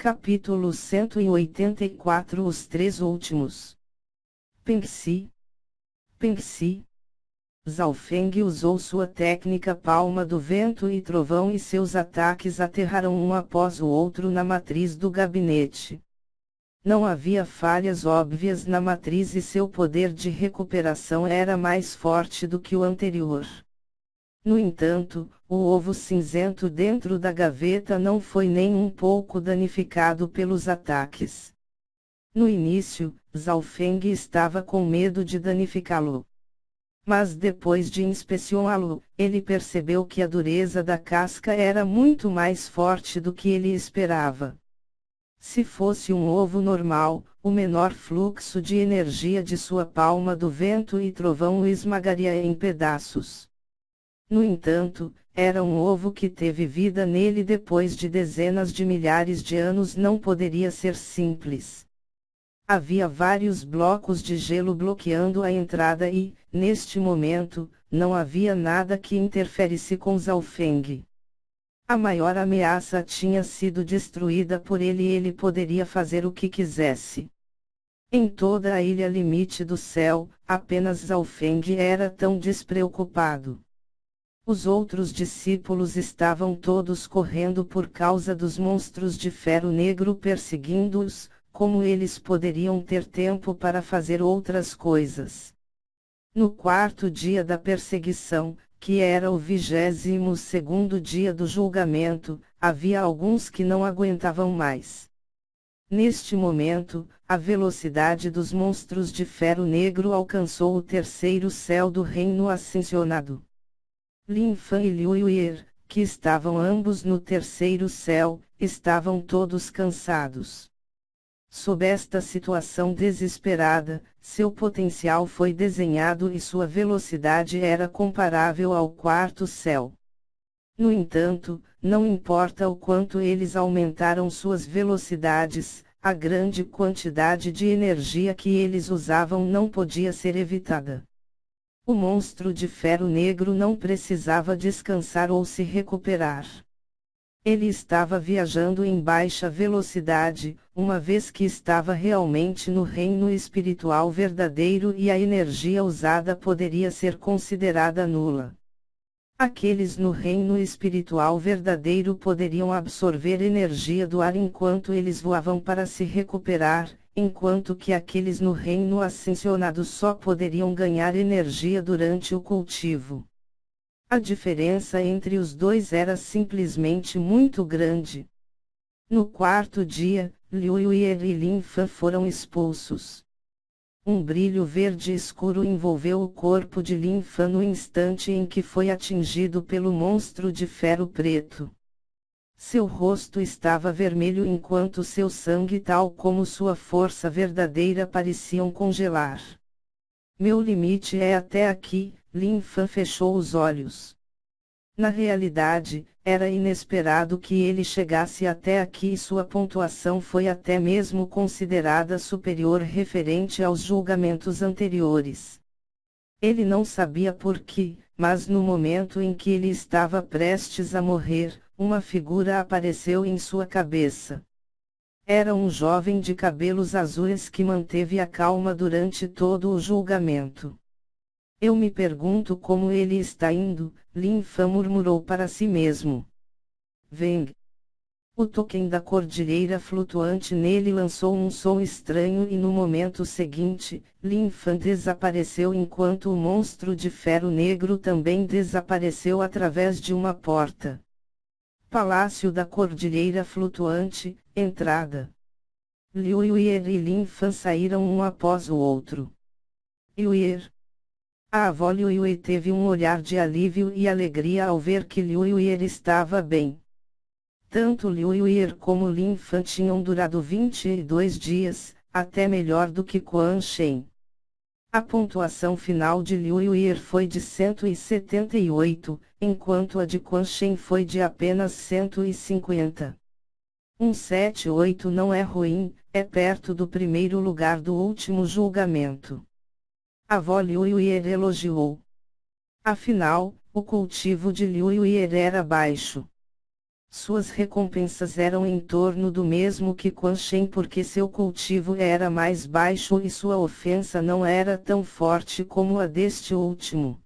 Capítulo 184. Os três últimos. Pengxi. Zhao Feng usou sua técnica palma do vento e trovão e seus ataques aterraram um após o outro na matriz do gabinete. Não havia falhas óbvias na matriz e seu poder de recuperação era mais forte do que o anterior. No entanto, o ovo cinzento dentro da gaveta não foi nem um pouco danificado pelos ataques. No início, Zhao Feng estava com medo de danificá-lo. Mas depois de inspecioná-lo, ele percebeu que a dureza da casca era muito mais forte do que ele esperava. Se fosse um ovo normal, o menor fluxo de energia de sua palma do vento e trovão o esmagaria em pedaços. No entanto, era um ovo que teve vida nele depois de dezenas de milhares de anos. Não poderia ser simples. Havia vários blocos de gelo bloqueando a entrada e, neste momento, não havia nada que interferisse com Zhao Feng. A maior ameaça tinha sido destruída por ele e ele poderia fazer o que quisesse. Em toda a ilha limite do céu, apenas Zhao Feng era tão despreocupado. Os outros discípulos estavam todos correndo por causa dos monstros de ferro negro perseguindo-os. Como eles poderiam ter tempo para fazer outras coisas? No quarto dia da perseguição, que era o 22º dia do julgamento, havia alguns que não aguentavam mais. Neste momento, a velocidade dos monstros de ferro negro alcançou o terceiro céu do reino ascensionado. Lin Fan e Liu Yuer, que estavam ambos no terceiro céu, estavam todos cansados. Sob esta situação desesperada, seu potencial foi desenhado e sua velocidade era comparável ao quarto céu. No entanto, não importa o quanto eles aumentaram suas velocidades, a grande quantidade de energia que eles usavam não podia ser evitada. O monstro de ferro negro não precisava descansar ou se recuperar. Ele estava viajando em baixa velocidade, uma vez que estava realmente no reino espiritual verdadeiro e a energia usada poderia ser considerada nula. Aqueles no reino espiritual verdadeiro poderiam absorver energia do ar enquanto eles voavam para se recuperar, enquanto que aqueles no reino ascensionado só poderiam ganhar energia durante o cultivo. A diferença entre os dois era simplesmente muito grande. No quarto dia, Liu Yuer e Lin Fan foram expulsos. Um brilho verde escuro envolveu o corpo de Lin Fan no instante em que foi atingido pelo monstro de ferro preto. Seu rosto estava vermelho enquanto seu sangue tal como sua força verdadeira pareciam congelar. Meu limite é até aqui. Lin Fan fechou os olhos. Na realidade, era inesperado que ele chegasse até aqui e sua pontuação foi até mesmo considerada superior referente aos julgamentos anteriores. Ele não sabia por quê, mas no momento em que ele estava prestes a morrer, uma figura apareceu em sua cabeça. Era um jovem de cabelos azuis que manteve a calma durante todo o julgamento. Eu me pergunto como ele está indo, Lin Fan murmurou para si mesmo. Veng. O token da cordilheira flutuante nele lançou um som estranho e no momento seguinte, Lin Fan desapareceu enquanto o monstro de ferro negro também desapareceu através de uma porta. Palácio da Cordilheira Flutuante, entrada. Liu Yuer e Lin Fan saíram um após o outro. Yuer. A avó Liu Yue teve um olhar de alívio e alegria ao ver que Liu Yuer estava bem. Tanto Liu Yuer como Lin Fan tinham durado 22 dias, até melhor do que Quan Shen. A pontuação final de Liu Yuer foi de 178, enquanto a de Quan Shen foi de apenas 150. 178 não é ruim, é perto do primeiro lugar do último julgamento. A avó Liu Yuer elogiou. Afinal, o cultivo de Liu Yuer era baixo. Suas recompensas eram em torno do mesmo que Quan Shen porque seu cultivo era mais baixo e sua ofensa não era tão forte como a deste último.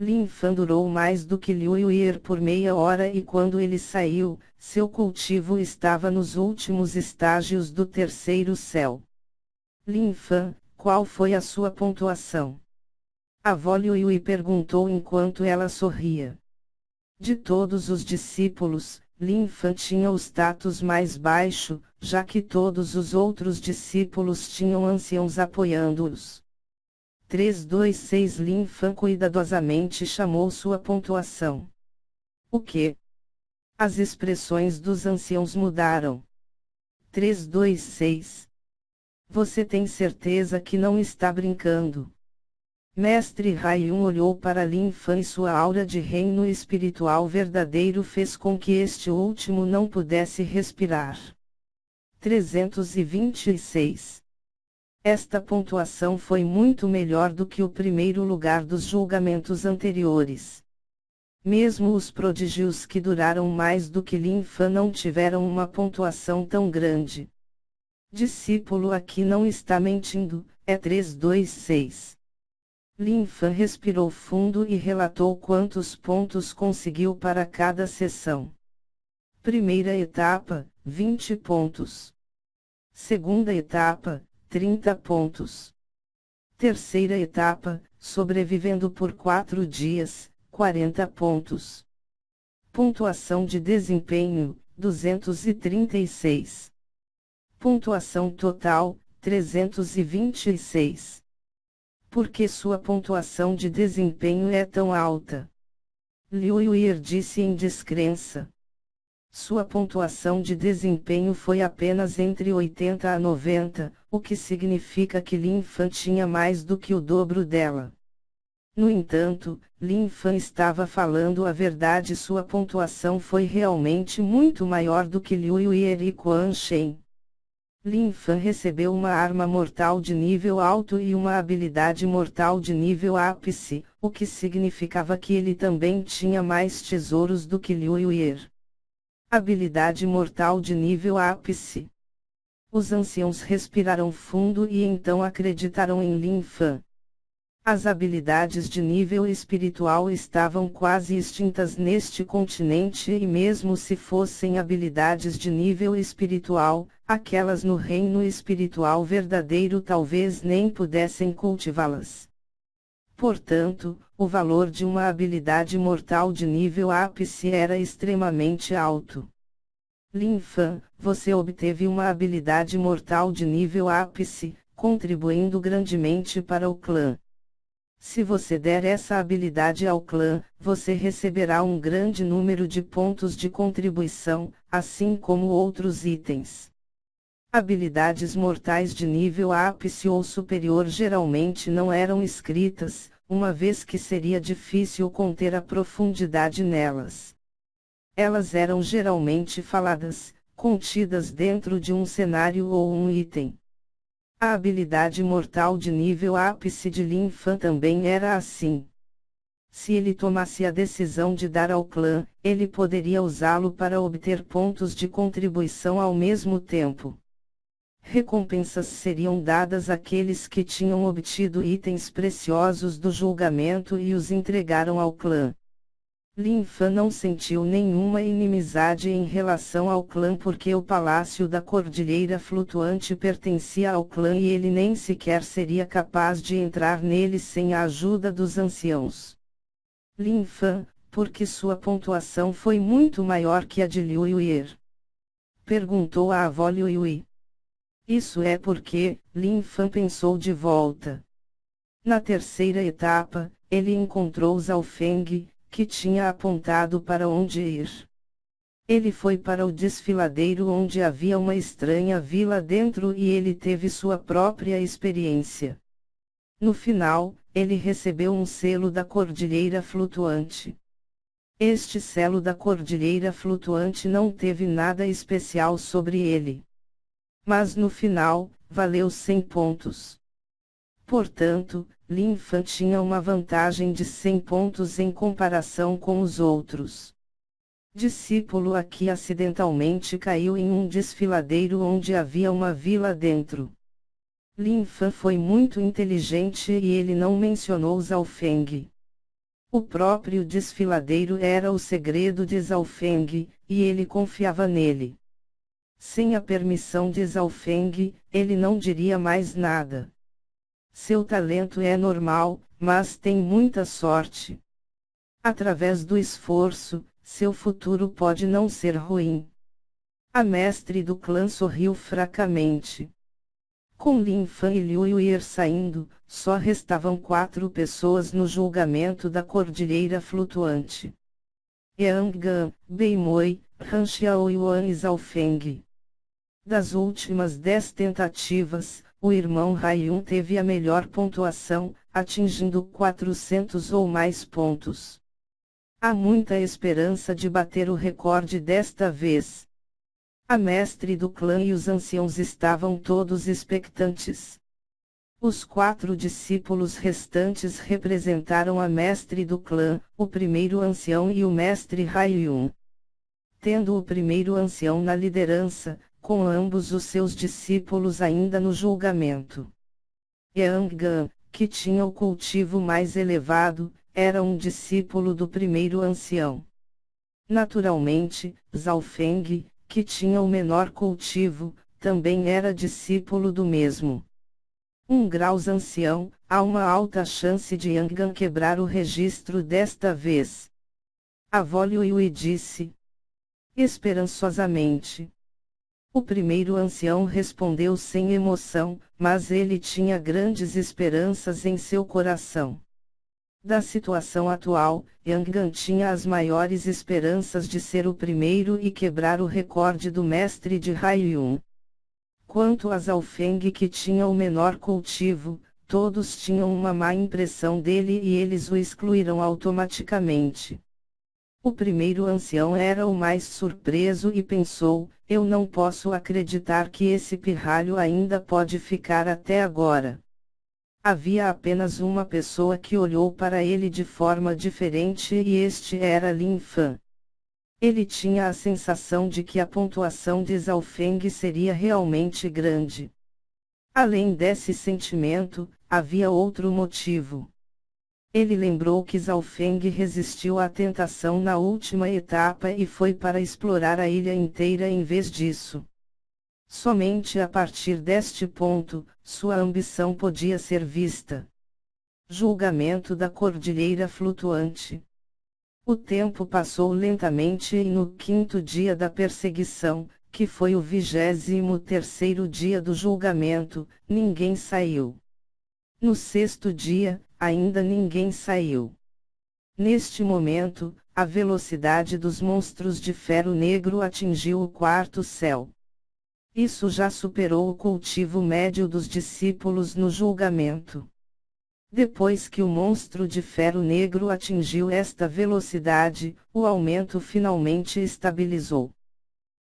Lin Fan durou mais do que Liu Yuer por meia hora e quando ele saiu, seu cultivo estava nos últimos estágios do terceiro céu. Lin Fan, qual foi a sua pontuação? A avó Liu Yui perguntou enquanto ela sorria. De todos os discípulos, Lin Fan tinha o status mais baixo, já que todos os outros discípulos tinham anciãos apoiando-os. 326 Lin Fan cuidadosamente chamou sua pontuação. O que? As expressões dos anciãos mudaram. 326. Você tem certeza que não está brincando? Mestre Haiyun olhou para Lin Fan e sua aura de reino espiritual verdadeiro fez com que este último não pudesse respirar. 326. Esta pontuação foi muito melhor do que o primeiro lugar dos julgamentos anteriores. Mesmo os prodígios que duraram mais do que Lin Fan não tiveram uma pontuação tão grande. Discípulo aqui não está mentindo, é 326. Lin Fan respirou fundo e relatou quantos pontos conseguiu para cada sessão. Primeira etapa, 20 pontos. Segunda etapa, 30 pontos. Terceira etapa, sobrevivendo por 4 dias, 40 pontos. Pontuação de desempenho, 236. Pontuação total, 326. Por que sua pontuação de desempenho é tão alta? Liu Yuer disse em descrença. Sua pontuação de desempenho foi apenas entre 80 a 90, o que significa que Lin Fan tinha mais do que o dobro dela. No entanto, Lin Fan estava falando a verdade, sua pontuação foi realmente muito maior do que Liu Yuer e Quan Shen. Lin Fan recebeu uma arma mortal de nível alto e uma habilidade mortal de nível ápice, o que significava que ele também tinha mais tesouros do que Liu Yuer. Habilidade mortal de nível ápice. Os anciãos respiraram fundo e então acreditaram em Lin Fan. As habilidades de nível espiritual estavam quase extintas neste continente e mesmo se fossem habilidades de nível espiritual, aquelas no reino espiritual verdadeiro talvez nem pudessem cultivá-las. Portanto, o valor de uma habilidade mortal de nível ápice era extremamente alto. Lin Fan, você obteve uma habilidade mortal de nível ápice, contribuindo grandemente para o clã. Se você der essa habilidade ao clã, você receberá um grande número de pontos de contribuição, assim como outros itens. Habilidades mortais de nível ápice ou superior geralmente não eram escritas, uma vez que seria difícil conter a profundidade nelas. Elas eram geralmente faladas, contidas dentro de um cenário ou um item. A habilidade mortal de nível ápice de Lin Fan também era assim. Se ele tomasse a decisão de dar ao clã, ele poderia usá-lo para obter pontos de contribuição ao mesmo tempo. Recompensas seriam dadas àqueles que tinham obtido itens preciosos do julgamento e os entregaram ao clã. Lin Fan não sentiu nenhuma inimizade em relação ao clã porque o Palácio da Cordilheira Flutuante pertencia ao clã e ele nem sequer seria capaz de entrar nele sem a ajuda dos anciãos. Lin Fan, porque sua pontuação foi muito maior que a de Liu Yuer? Perguntou a avó Liu Yui. Isso é porque, Lin Fan pensou de volta. Na terceira etapa, ele encontrou Zhao Feng, que tinha apontado para onde ir. Ele foi para o desfiladeiro onde havia uma estranha vila dentro e ele teve sua própria experiência. No final, ele recebeu um selo da Cordilheira Flutuante. Este selo da Cordilheira Flutuante não teve nada especial sobre ele. Mas no final, valeu 100 pontos. Portanto, Lin Fan tinha uma vantagem de 100 pontos em comparação com os outros. Discípulo aqui acidentalmente caiu em um desfiladeiro onde havia uma vila dentro. Lin Fan foi muito inteligente e ele não mencionou Zhao Feng. O próprio desfiladeiro era o segredo de Zhao Feng, e ele confiava nele. Sem a permissão de Zhao Feng, ele não diria mais nada. Seu talento é normal, mas tem muita sorte. Através do esforço, seu futuro pode não ser ruim. A mestre do clã sorriu fracamente. Com Lin Fan e Liu Yuer saindo, só restavam 4 pessoas no julgamento da Cordilheira Flutuante. Yang Gan, Bei Moi, Han Xiaoyuan e Zhao Feng. Das últimas 10 tentativas, o irmão Haiyun teve a melhor pontuação, atingindo 400 ou mais pontos. Há muita esperança de bater o recorde desta vez. A mestre do clã e os anciãos estavam todos expectantes. Os 4 discípulos restantes representaram a mestre do clã, o primeiro ancião e o mestre Haiyun. Tendo o primeiro ancião na liderança, com ambos os seus discípulos ainda no julgamento. Yang Gan, que tinha o cultivo mais elevado, era um discípulo do primeiro ancião. Naturalmente, Zhao Feng, que tinha o menor cultivo, também era discípulo do mesmo. 1 graus ancião, há uma alta chance de Yang Gan quebrar o registro desta vez. Avó Liu Yui disse esperançosamente. O primeiro ancião respondeu sem emoção, mas ele tinha grandes esperanças em seu coração. Da situação atual, Yang Gan tinha as maiores esperanças de ser o primeiro e quebrar o recorde do mestre de Haiyun. Quanto a Zhao Feng, que tinha o menor cultivo, todos tinham uma má impressão dele e eles o excluíram automaticamente. O primeiro ancião era o mais surpreso e pensou: eu não posso acreditar que esse pirralho ainda pode ficar até agora. Havia apenas uma pessoa que olhou para ele de forma diferente e este era Lin Fan. Ele tinha a sensação de que a pontuação de Zhao Feng seria realmente grande. Além desse sentimento, havia outro motivo. Ele lembrou que Zhao Feng resistiu à tentação na última etapa e foi para explorar a ilha inteira em vez disso. Somente a partir deste ponto, sua ambição podia ser vista. Julgamento da Cordilheira Flutuante. O tempo passou lentamente e no 5º dia da perseguição, que foi o 23º dia do julgamento, ninguém saiu. No 6º dia, ainda ninguém saiu. Neste momento, a velocidade dos monstros de ferro negro atingiu o 4º céu. Isso já superou o cultivo médio dos discípulos no julgamento. Depois que o monstro de ferro negro atingiu esta velocidade, o aumento finalmente estabilizou.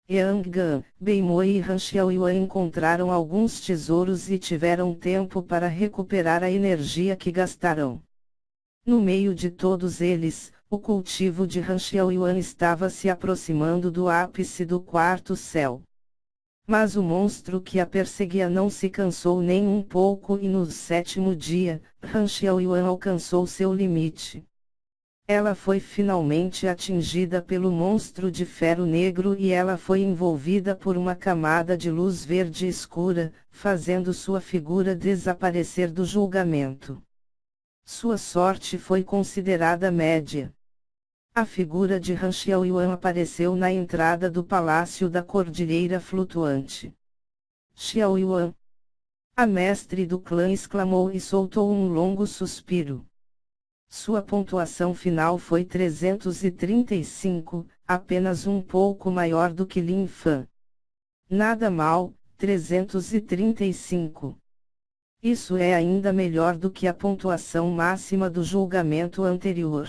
Yang Gan, Bei Moi e Han Xiaoyuan encontraram alguns tesouros e tiveram tempo para recuperar a energia que gastaram. No meio de todos eles, o cultivo de Han Xiaoyuan estava se aproximando do ápice do 4º céu. Mas o monstro que a perseguia não se cansou nem um pouco e no 7º dia, Han Xiaoyuan alcançou seu limite. Ela foi finalmente atingida pelo monstro de ferro negro e ela foi envolvida por uma camada de luz verde escura, fazendo sua figura desaparecer do julgamento. Sua sorte foi considerada média. A figura de Han Xiaoyuan apareceu na entrada do Palácio da Cordilheira Flutuante. Xiaoyuan! A mestre do clã exclamou e soltou um longo suspiro. Sua pontuação final foi 335, apenas um pouco maior do que Lin Fan. Nada mal, 335. Isso é ainda melhor do que a pontuação máxima do julgamento anterior.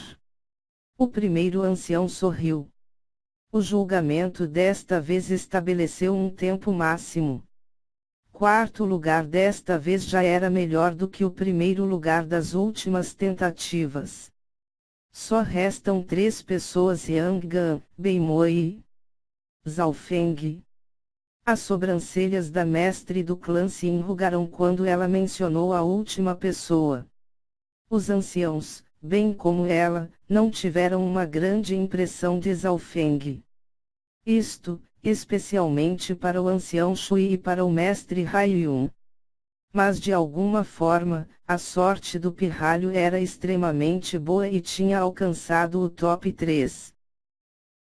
O primeiro ancião sorriu. O julgamento desta vez estabeleceu um tempo máximo. 4º lugar desta vez já era melhor do que o primeiro lugar das últimas tentativas. Só restam 3 pessoas: Yang Gan, Beimoi e Zhao Feng. As sobrancelhas da mestre do clã se enrugaram quando ela mencionou a última pessoa. Os anciãos, bem como ela, não tiveram uma grande impressão de Zhao Feng. Isto, especialmente para o ancião Shui e para o mestre Haiyun. Mas de alguma forma, a sorte do pirralho era extremamente boa e tinha alcançado o top 3.